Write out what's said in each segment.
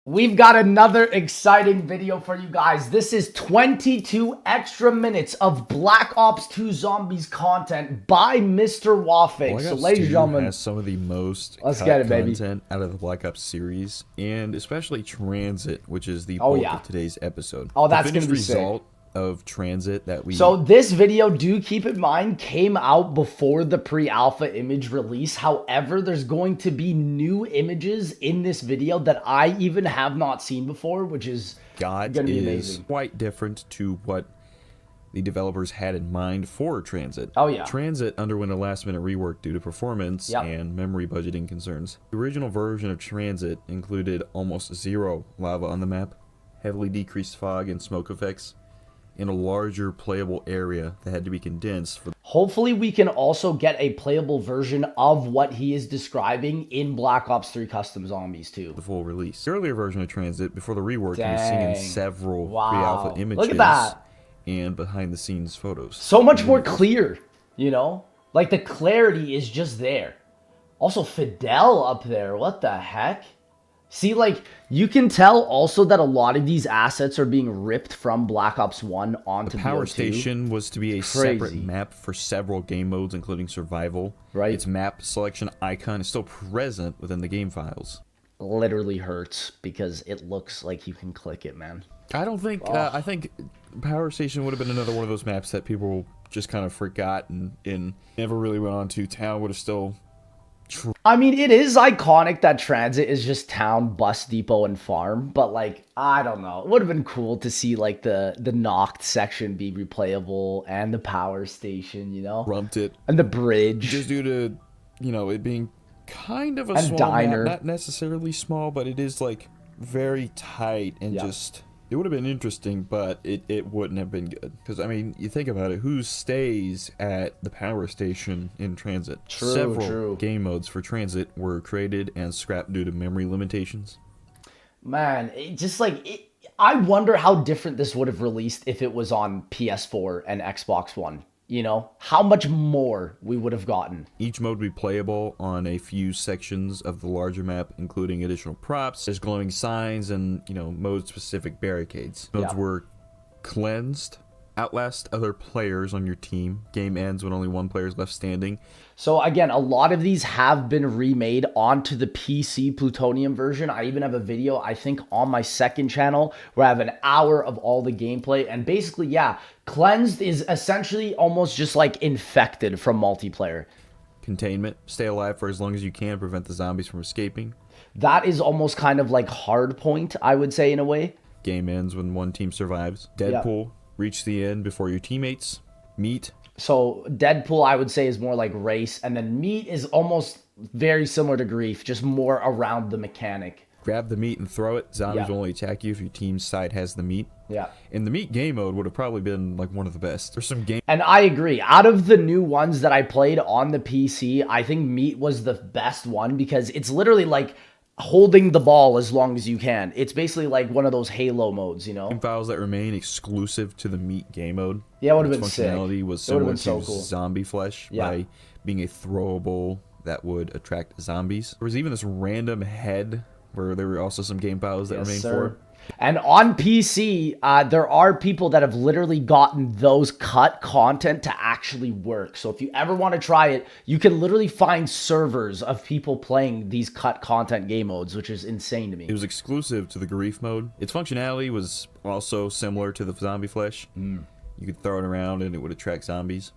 We've got another exciting video for you guys. This is 22 extra minutes of Black Ops 2 Zombies content by Mr. Waffix. So, ladies and gentlemen, has some of the most let's get it, baby. content out of the Black Ops series, and especially Transit, which is the Oh, bulk yeah. of today's episode. Oh, that's the gonna finished be sick. result of Transit that we. So this video, do keep in mind, came out before the pre-alpha image release. However, there's going to be new images in this video that I even have not seen before, which is going to be amazing. Quite different to what the developers had in mind for Transit. Oh, yeah. Transit underwent a last-minute rework due to performance and memory budgeting concerns. The original version of Transit included almost zero lava on the map, heavily decreased fog and smoke effects, in a larger playable area that had to be condensed for. Hopefully we can also get a playable version of what he is describing in Black Ops 3 Custom Zombies too. The full release. The earlier version of Transit, before the rework, you were seeing several pre-alpha images. Look at that. And behind-the-scenes photos. So much more clear, you know? Like, the clarity is just there. Also, Fidel up there. What the heck? See, like, you can tell also that a lot of these assets are being ripped from Black Ops 1 onto the power BO2. station was to be a separate map for several game modes, including survival. Right. Its map selection icon is still present within the game files. Literally hurts because it looks like you can click it, man. I don't think, I think Power Station would have been another one of those maps that people just kind of forgot and never really went on to. Town would have still... I mean, it is iconic that Transit is just town, bus depot, and farm, but like, I don't know. It would have been cool to see like the knocked section be replayable and the power station, you know? Rumped it. And the bridge. Just due to, you know, it being kind of a and small diner. map. Not necessarily small, but it is like very tight and just... It would have been interesting, but it wouldn't have been good. Because, I mean, you think about it, who stays at the power station in Transit? Several game modes for Transit were created and scrapped due to memory limitations. Man, it just like... I wonder how different this would have released if it was on PS4 and Xbox One. You know, how much more we would have gotten. Each mode would be playable on a few sections of the larger map, including additional props. There's glowing signs and, you know, mode-specific barricades. Modes were cleansed, outlast other players on your team. Game ends when only one player is left standing. So again, a lot of these have been remade onto the PC Plutonium version. I even have a video, I think, on my second channel where I have an hour of all the gameplay. And basically, yeah, cleansed is essentially almost just like infected from multiplayer. Containment. Stay alive for as long as you can, prevent the zombies from escaping. That is almost kind of like hardpoint, I would say, in a way. Game ends when one team survives. Deadpool. Reach the end before your teammates. Meet. So Deadpool, I would say, is more like race, and then meat is almost very similar to grief, just more around the mechanic. Grab the meat and throw it. Zombies will only attack you if your team's side has the meat. Yeah. And the meat game mode would have probably been like one of the best. There's some game. And I agree. Out of the new ones that I played on the PC, I think meat was the best one because it's literally like holding the ball as long as you can. It's basically like one of those Halo modes, you know? Game files that remain exclusive to the meat game mode. Yeah, it would have been sick. Functionality was similar to zombie flesh by being a throwable that would attract zombies. There was even this random head where there were also some game files that remain for. And on PC, there are people that have literally gotten those cut content to actually work. So if you ever want to try it, you can literally find servers of people playing these cut content game modes, which is insane to me. It was exclusive to the grief mode. Its functionality was also similar to the zombie flesh. You could throw it around and it would attract zombies.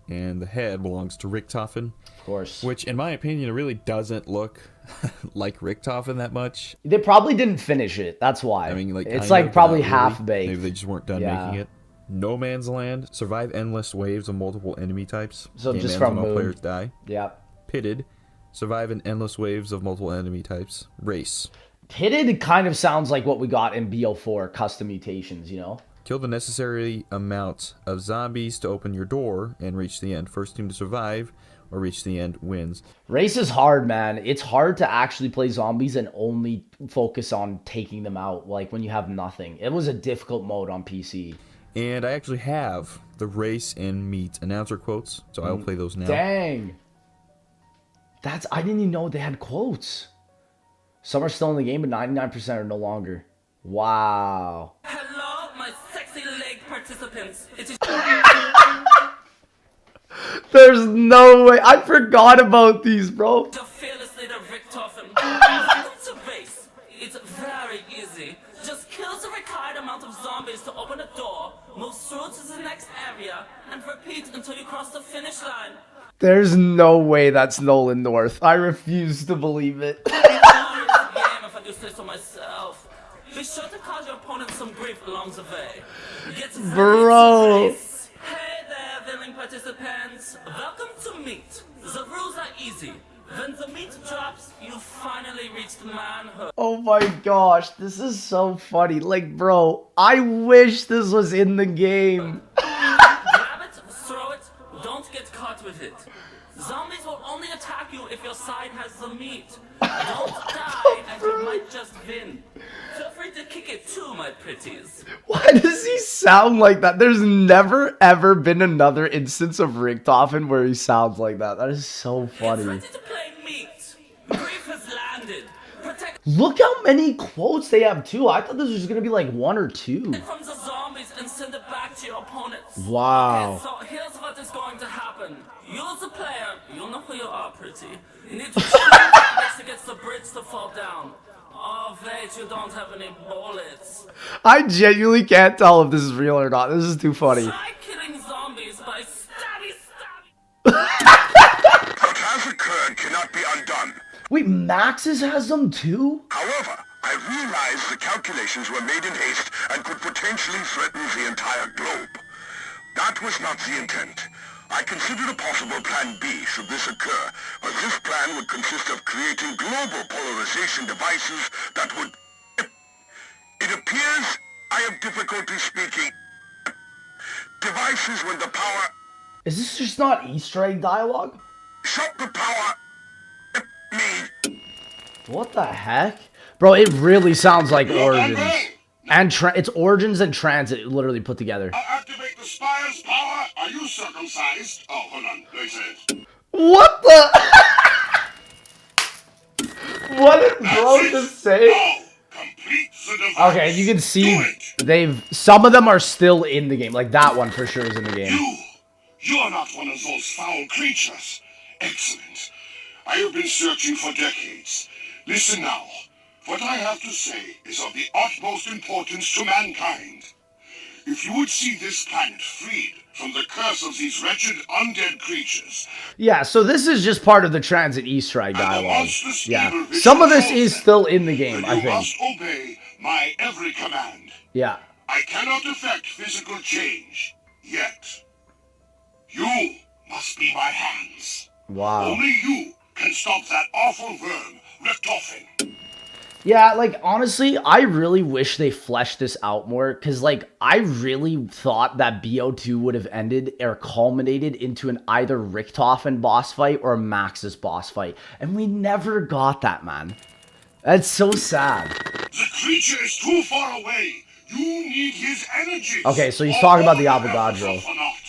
And the head belongs to Richtofen. Of course. Which, in my opinion, it really doesn't look like Richtofen that much. They probably didn't finish it. That's why. I mean, like, it's like probably half-baked. Maybe they just weren't done making it. No Man's Land. Survive endless waves of multiple enemy types. So Game just ends from when all Moon. players die. Yeah. Pitted. Survive in endless waves of multiple enemy types. Race. Pitted kind of sounds like what we got in BO4, custom mutations, you know? Kill the necessary amount of zombies to open your door and reach the end. First team to survive or reach the end wins. Race is hard, man. It's hard to actually play zombies and only focus on taking them out, like when you have nothing. It was a difficult mode on PC. And I actually have the race and meat announcer quotes, so I'll play those now. Dang. I didn't even know they had quotes. Some are still in the game, but 99% are no longer. Wow. Hello, my sexy leg participants. It is There's no way. I forgot about these, bro. the fearless leader Richtofen. Welcome to base. It's very easy. Just kill the required amount of zombies to open a door, move through to the next area, and repeat until you cross the finish line. There's no way that's Nolan North. I refuse to believe it. It's a game if I do say so myself. Be sure to cause your opponent some grief along the way. Get ready Bro. to face. Hey there, willing participants. Welcome to meat. The rules are easy. When the meat drops, you finally reached manhood. Oh my gosh, this is so funny. Like, bro, I wish this was in the game. Grab it, throw it, don't get caught with it. Zombies will only attack you if your side has the meat. Don't die and you might just win. Feel free to kick it too, my pretties. Why does he sound like that? There's never ever been another instance of Richtofen where he sounds like that. That is so It's funny. ready to play meat. Grief has landed. Protect Look how many quotes they have too. I thought this was gonna be like one or two. it from the zombies and send it back to your opponents. Wow. Okay, so here's what is going to happen. You as a player, you'll know who you are, pretty. You need to shoot zombies to get the bridge to fall down. Oh, wait, you don't have any bullets. I genuinely can't tell if this is real or not. This is too funny. Try killing zombies by stabby. What has occurred cannot be undone. Wait, Max's has them too? However, I realize the calculations were made in haste and could potentially threaten the entire globe. That was not the intent. I considered a possible plan B should this occur, but this plan would consist of creating global polarization devices that would... It appears I have difficulty speaking. Devices when the power... Is this just not Easter egg dialogue? Shut the power... Me. What the heck? Bro, it really sounds like Origins. And it's Origins and Transit literally put together. Activate the spire's power. Are you circumcised? Oh, hold on. They said. What the? What did bro just say? Oh, complete the device. Okay, you can see Do it. some of them are still in the game. Like that one for sure is in the game. You're not one of those foul creatures. Excellent. I have been searching for decades. Listen now. What I have to say is of the utmost importance to mankind. If you would see this planet freed from the curse of these wretched undead creatures, Yeah, so this is just part of the Transit Easter egg and the dialogue. monstrous Yeah, evil vision some of this shows is them, still in the game, then I you think. must obey my every command. Yeah. I cannot effect physical change, yet. You must be my hands. Wow. Only you can stop that awful worm, Richtofen. Yeah, like, honestly, I really wish they fleshed this out more, because, like, I really thought that BO2 would have ended or culminated into an either Richtofen boss fight or a Maxis boss fight, and we never got that, man. That's so sad. The creature is too far away. You need his energy. Okay, so he's talking about the Avogadro.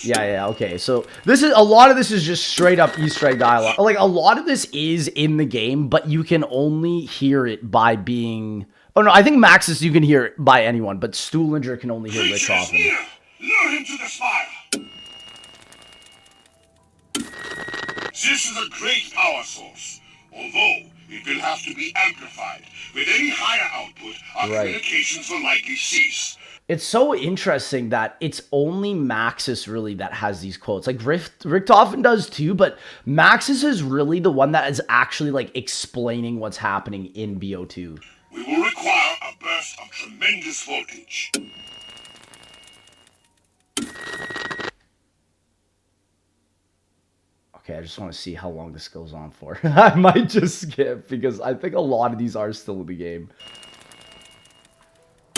Yeah, okay. So a lot of this is just straight up Easter egg dialogue. Like, a lot of this is in the game, but you can only hear it by being... Oh, no, I think Maxis you can hear it by anyone, but Stuhlinger can only hear Creature is Richtofen. near. Lure him to the spire. This is a great power source, although it will have to be amplified. With any higher output, our Right. communications will likely cease. It's so interesting that it's only Maxis really that has these quotes. Like Richtofen does too, but Maxis is really the one that is actually like explaining what's happening in BO2. We will require a burst of tremendous voltage. Okay, I just want to see how long this goes on for. I might just skip because I think a lot of these are still in the game.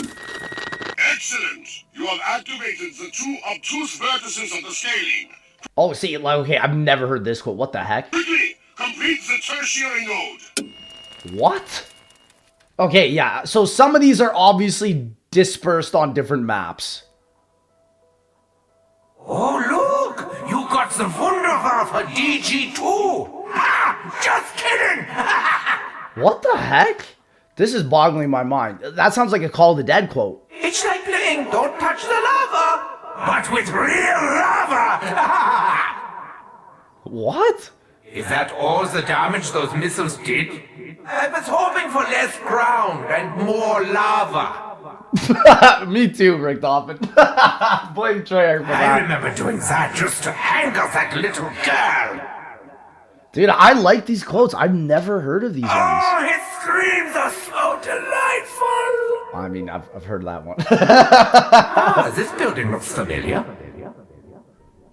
Excellent! You have activated the two obtuse vertices of the scaling. Oh, see, like, okay, I've never heard this quote. What the heck? Quickly, complete the tertiary node. What? Okay, yeah, so some of these are obviously dispersed on different maps. Oh, look! You got the Wunderwaffe DG2! Ha! Just kidding! What the heck? This is boggling my mind. That sounds like a Call of the Dead quote. It's like playing Don't Touch the Lava, but with real lava. What? Is that all the damage those missiles did? I was hoping for less ground and more lava. Me too, Rick Doffin. Blame Treyarch for I that. remember doing that just to anger that little girl. Dude, I like these quotes. I've never heard of these ones. Oh, his screams are so delightful. I mean, I've heard that one. Ah, this building looks familiar.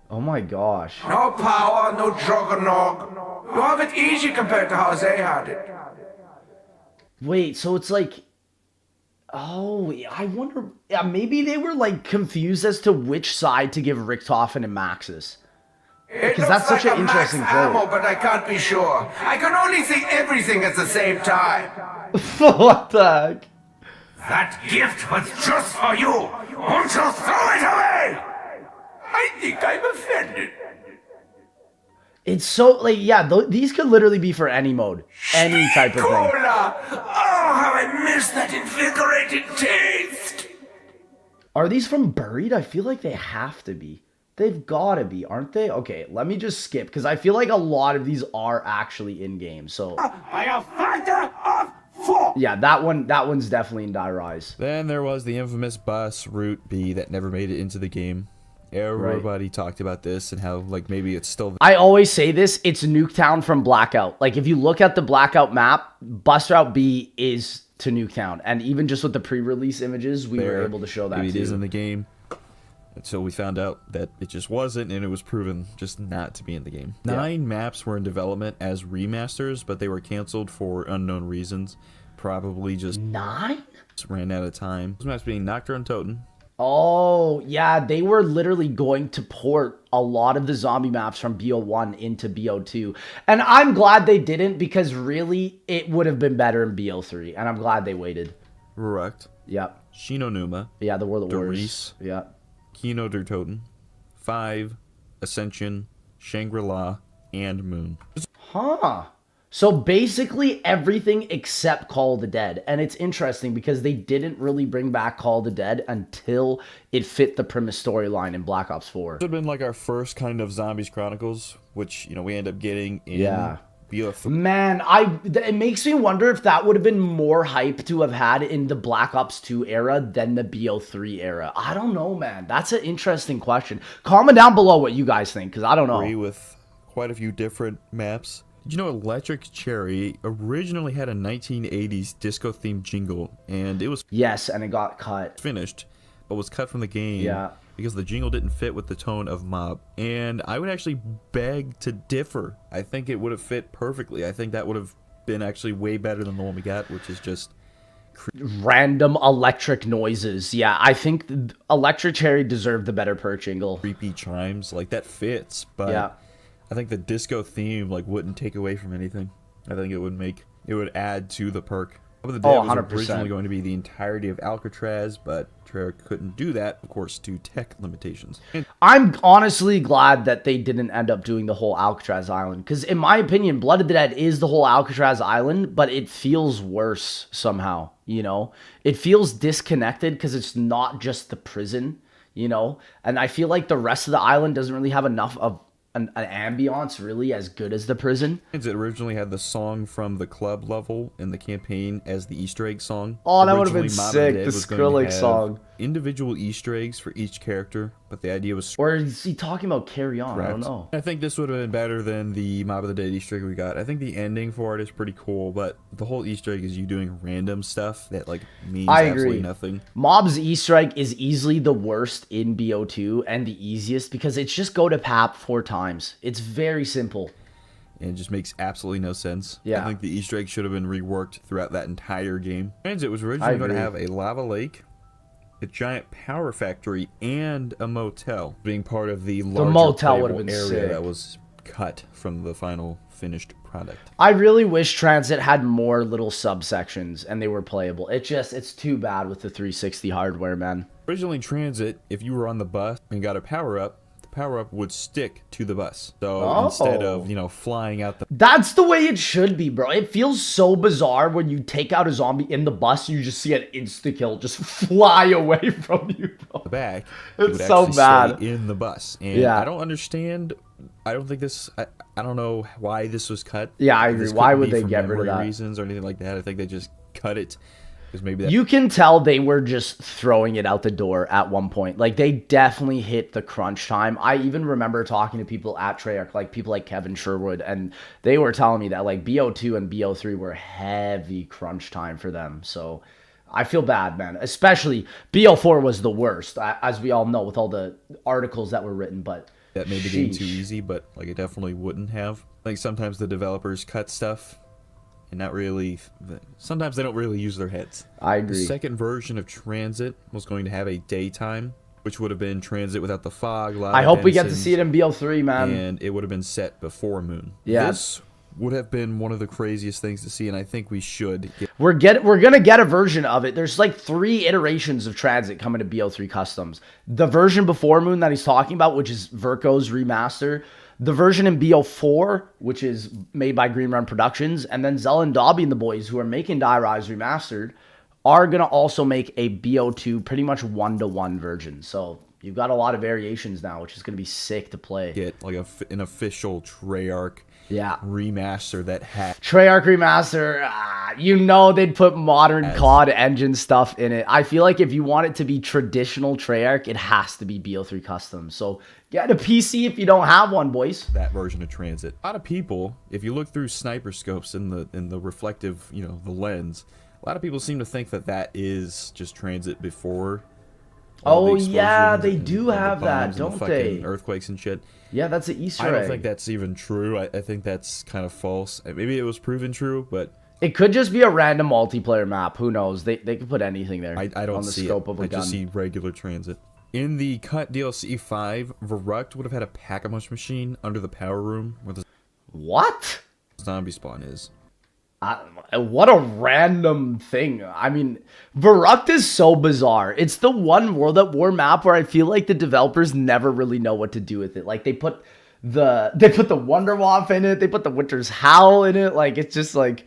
Oh my gosh. No power, no juggernog. You have it easy compared to how they had it. Wait, so it's like... Oh, I wonder... Yeah, maybe they were like confused as to which side to give Richtofen and Maxis. It Because that's looks such like an a max interesting ammo, quote. but I can't be sure. I can only see everything at the same time. What the heck? That gift was just for you. Won't you throw it away? I think I'm offended. It's so, like, yeah, these could literally be for any mode. Any type of thing. Cola! Oh, how I miss that invigorating taste! Are these from Buried? I feel like they have to be. They've got to be, aren't they? Okay, let me just skip, because I feel like a lot of these are actually in-game, so... I am fighter of four! Yeah, that one's definitely in Die Rise. Then there was the infamous bus Route B that never made it into the game. Everybody talked about this and how, like, maybe it's still... I always say this, it's Nuketown from Blackout. Like, if you look at the Blackout map, Bus Route B is to Nuketown. And even just with the pre-release images, we were able to show that maybe too. it is in the game. Until we found out that it just wasn't, and it was proven just not to be in the game. Yeah. 9 maps were in development as remasters, but they were canceled for unknown reasons. Probably just 9? ran out of time. Those maps being Nocturne Toten, Oh, yeah, they were literally going to port a lot of the zombie maps from BO1 into BO2. And I'm glad they didn't, because really, it would have been better in BO3. And I'm glad they waited. Rurukt, Yep. Shinonuma, Yeah, the World of Wars. Doris. Yeah. Kino der Toten, 5, Ascension, Shangri-La, and Moon. Huh. So basically everything except Call of the Dead. And it's interesting because they didn't really bring back Call of the Dead until it fit the premise storyline in Black Ops 4. This would have been like our first kind of Zombies Chronicles, which, you know, we end up getting in BO3. Man, it makes me wonder if that would have been more hype to have had in the Black Ops 2 era than the BO3 era. I don't know, man. That's an interesting question. Comment down below what you guys think, because I don't know. With quite a few different maps. Did you know Electric Cherry originally had a 1980s disco-themed jingle, and it was Yes, and it got cut. finished, but was cut from the game because the jingle didn't fit with the tone of Mob. And I would actually beg to differ. I think it would have fit perfectly. I think that would have been actually way better than the one we got, which is just Random electric noises. Yeah, I think Electric Cherry deserved the better perk jingle. creepy chimes. Like, that fits, but Yeah. I think the disco theme like wouldn't take away from anything. I think it would add to the perk. Top of the Dead was 100%. originally going to be the entirety of Alcatraz, but Treyarch couldn't do that, of course, due to tech limitations. And I'm honestly glad that they didn't end up doing the whole Alcatraz Island. Because in my opinion, Blood of the Dead is the whole Alcatraz Island, but it feels worse somehow, you know? It feels disconnected because it's not just the prison, you know? And I feel like the rest of the island doesn't really have enough of an ambiance really as good as the prison. it originally had the song from the club level in the campaign as the Easter egg song. Oh, that would have been Originally, Mob of sick, Dead the was going to Skrillex have song. Individual Easter eggs for each character, but the idea was Or is he talking about Carry On? I don't scrapped. know. I think this would have been better than the Mob of the Dead Easter egg we got. I think the ending for it is pretty cool, but the whole Easter egg is you doing random stuff that like means I absolutely agree. nothing. Mob's Easter egg is easily the worst in BO2 and the easiest because it's just go to PAP 4 times. It's very simple. And it just makes absolutely no sense. Yeah. I think the Easter egg should have been reworked throughout that entire game. And it was originally going to have a lava lake, a giant power factory, and a motel, being part of the larger motel would have playable been area sick. that was cut from the final finished product. I really wish Transit had more little subsections and they were playable. It's too bad with the 360 hardware, man. Originally, Transit, if you were on the bus and got a power up, the power-up would stick to the bus. So instead of, you know, flying out the... That's the way it should be, bro. It feels so bizarre when you take out a zombie in the bus and you just see an insta-kill just fly away from you, bro. back, It's would so actually bad. stay in the bus. And Yeah. I don't understand. I don't think this... I don't know why this was cut. Yeah, I agree. This Why couldn't would be they for get rid of memory that? reasons or anything like that. I think they just cut it. Because maybe that... You can tell they were just throwing it out the door at one point. Like, they definitely hit the crunch time. I even remember talking to people at Treyarch, like people like Kevin Sherwood, and they were telling me that, like, BO2 and BO3 were heavy crunch time for them. So I feel bad, man. Especially BO4 was the worst, as we all know, with all the articles that were written. But that made the game sheesh. too easy, but like it definitely wouldn't have. Like sometimes the developers cut stuff and not really... Sometimes they don't really use their heads. I The agree. second version of Transit was going to have a daytime, which would have been Transit without the fog. Lava I hope we get to denizens, see it in BO3, man. and it would have been set before Moon. Yeah. This would have been one of the craziest things to see, and I think we should get... We're gonna get a version of it. There's like 3 iterations of Transit coming to BO3 Customs. The version before Moon that he's talking about, which is Verco's remaster. The version in BO4, which is made by Green Run Productions, and then Zell and Dobby and the boys who are making Die Rise Remastered are gonna also make a BO2 pretty much 1-to-1 version. So you've got a lot of variations now, which is gonna be sick to play. Get like an official Treyarch Yeah. remaster that had... Treyarch Remaster, you know they'd put modern COD engine stuff in it. I feel like if you want it to be traditional Treyarch, it has to be BO3 Custom. So get a PC if you don't have one, boys. that version of Transit. A lot of people, if you look through sniper scopes in the reflective, you know, the lens, a lot of people seem to think that that is just Transit before. all the Oh, yeah, explosions they and do the have that, bombs and the don't fucking they? Earthquakes and shit. Yeah, that's an Easter I egg. don't think that's even true. I think that's kind of false. Maybe it was proven true, but It could just be a random multiplayer map. Who knows? They could put anything there. I don't on the see scope it. of a I gun. just see regular Transit. In the cut DLC 5, Verrucht would have had a pack-a-punch machine under the power room where the What? zombie spawn is. What a random thing. I mean, Verrucht is so bizarre. It's the one World at War map where I feel like the developers never really know what to do with it. Like they put the Wonderwaffe in it, they put the Winter's Howl in it. Like it's just like,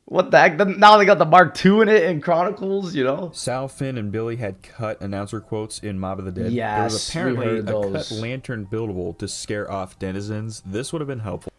what the heck? Then now they got the Mark II in it in Chronicles, you know? Sal, Finn, and Billy had cut announcer quotes in Mob of the Dead. Yes, there was apparently we heard a cut those. lantern buildable to scare off denizens. This would have been helpful.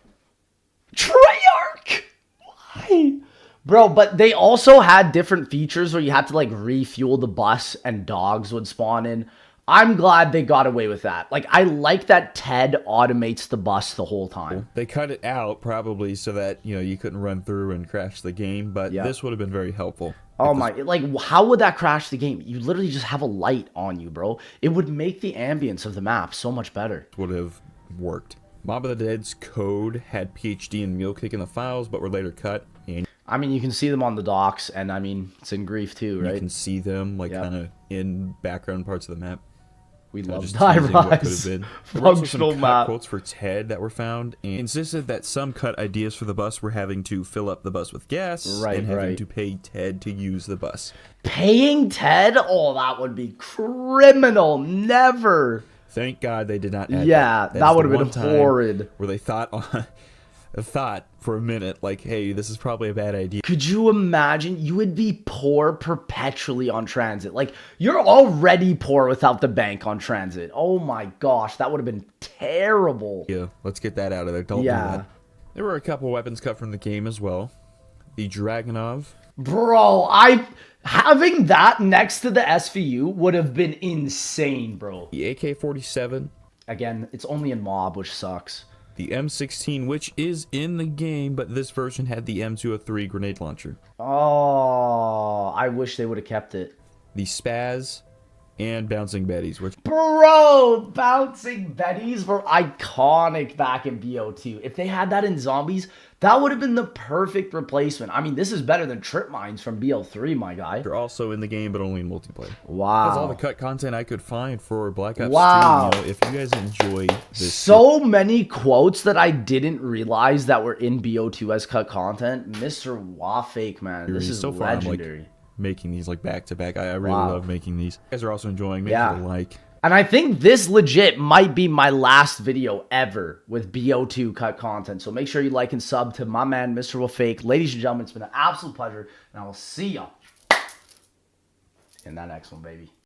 Treyarch! Why? Bro, but they also had different features where you had to like refuel the bus and dogs would spawn in. I'm glad they got away with that. Like, I like that Ted automates the bus the whole time. They cut it out probably so that, you know, you couldn't run through and crash the game, but Yeah. this would have been very helpful. Oh my, like, how would that crash the game? You literally just have a light on you, bro. It would make the ambience of the map so much better. Would have worked. Mob of the Dead's code had PhD and meal kick in the files, but were later cut, and I mean, you can see them on the docks, and I mean, it's in Grief too, you right? can see them like Yeah. kind of in background parts of the map. We Kinda love just Die teasing what could have Rise. been. There were also some Functional cut map. quotes for Ted that were found, and insisted that some cut ideas for the bus were having to fill up the bus with gas Right, and having right. to pay Ted to use the bus. Paying Ted? Oh, that would be criminal. Never. Thank God they did not add Yeah, that. that That's would the have been one time horrid. Where they thought for a minute, like, hey, this is probably a bad idea. Could you imagine? You would be poor perpetually on transit. Like, you're already poor without the bank on transit. Oh my gosh, that would have been terrible. Yeah, let's get that out of there. Don't do Yeah. that. There were a couple weapons cut from the game as well. The Dragunov. Bro, having that next to the SVU would have been insane, bro. The AK-47. Again, it's only in Mob, which sucks. The M16, which is in the game, but this version had the M203 grenade launcher. Oh, I wish they would have kept it. The Spaz and Bouncing Betties, which Bro, Bouncing Betties were iconic back in BO2. If they had that in Zombies, that would have been the perfect replacement. I mean, this is better than Trip Mines from BO3, my guy. are also in the game, but only in multiplayer. Wow. That's all the cut content I could find for Black Ops Wow. 2. You know, if you guys enjoy this, So many quotes that I didn't realize that were in BO2 as cut content. Mr. Wafake, man. This is so far, legendary. I'm like making these like back to back. I really Wow. love making these. You guys are also enjoying. Make Yeah. sure to like, And I think this legit might be my last video ever with BO2 cut content. So make sure you like and sub to my man, Mr. Will Fake. Ladies and gentlemen, it's been an absolute pleasure. And I will see y'all in that next one, baby.